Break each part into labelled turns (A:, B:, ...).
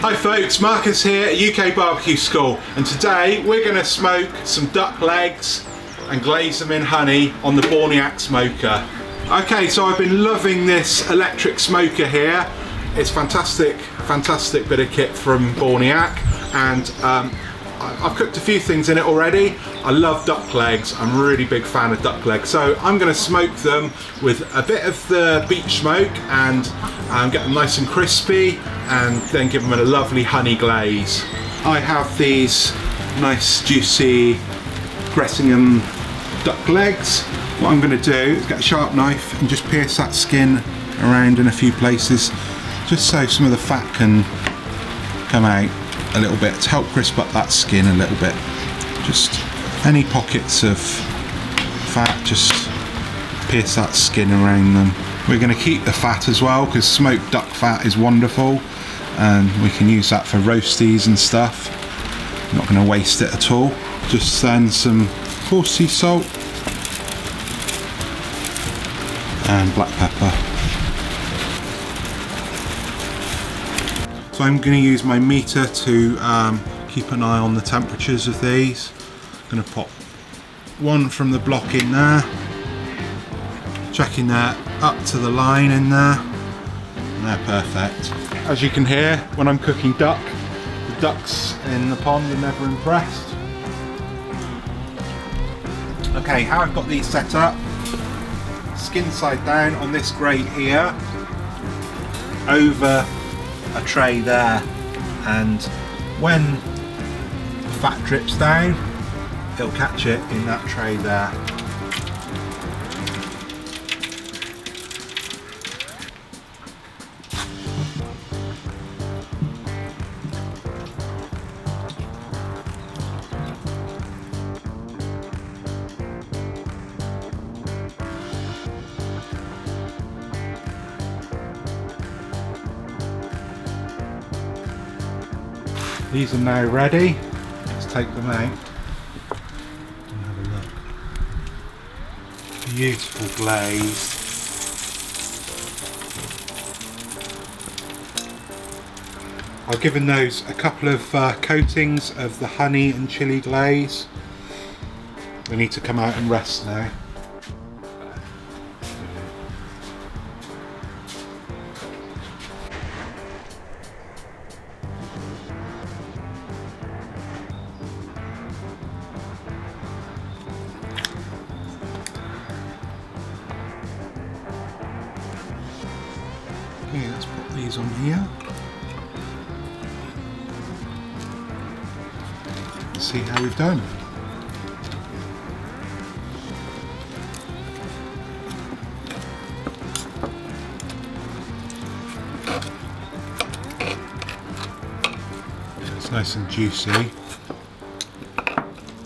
A: Hi folks, Marcus here at UK Barbecue School, and today we're going to smoke some duck legs and glaze them in honey on the Borniak smoker. Okay, so I've been loving this electric smoker here. It's fantastic bit of kit from Borniak, and I've cooked a few things in it already. I love duck legs. I'm a really big fan of duck legs. So I'm going to smoke them with a bit of the beech smoke and get them nice and crispy, and then give them a lovely honey glaze. I have these nice juicy Gressingham duck legs. What I'm going to do is get a sharp knife and just pierce that skin around in a few places, just so some of the fat can come out a little bit, to help crisp up that skin a little bit. Just any pockets of fat, just pierce that skin around them. We're going to keep the fat as well, because smoked duck fat is wonderful and we can use that for roasties and stuff. Not going to waste it at all. Just then some coarse sea salt and black pepper. So I'm going to use my meter to keep an eye on the temperatures of these. I'm going to pop one from the block in there, checking that up to the line in there, and they're perfect. As you can hear, when I'm cooking duck, the ducks in the pond are never impressed. Okay, how I've got these set up: skin side down on this grate here, over a tray there, and when the fat drips down, it'll catch it in that tray there. These are now ready. Let's take them out and have a look. Beautiful glaze. I've given those a couple of coatings of the honey and chilli glaze. They need to come out and rest now. Okay, let's put these on here. Let's see how we've done. It's nice and juicy. I'm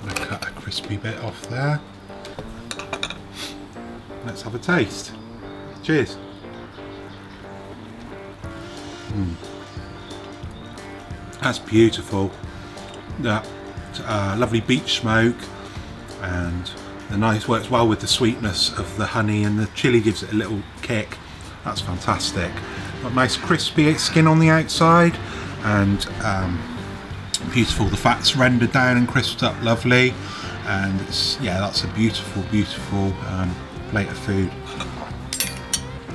A: going to cut a crispy bit off there. Let's have a taste. Cheers. That's beautiful. That lovely beech smoke, and the nice works well with the sweetness of the honey, and the chilli gives it a little kick. That's fantastic. Got nice crispy skin on the outside, and beautiful. The fat's rendered down and crisped up lovely, and it's, yeah, that's a beautiful plate of food.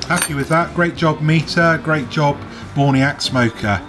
A: Happy with that. Great job meter, great job Borniak smoker.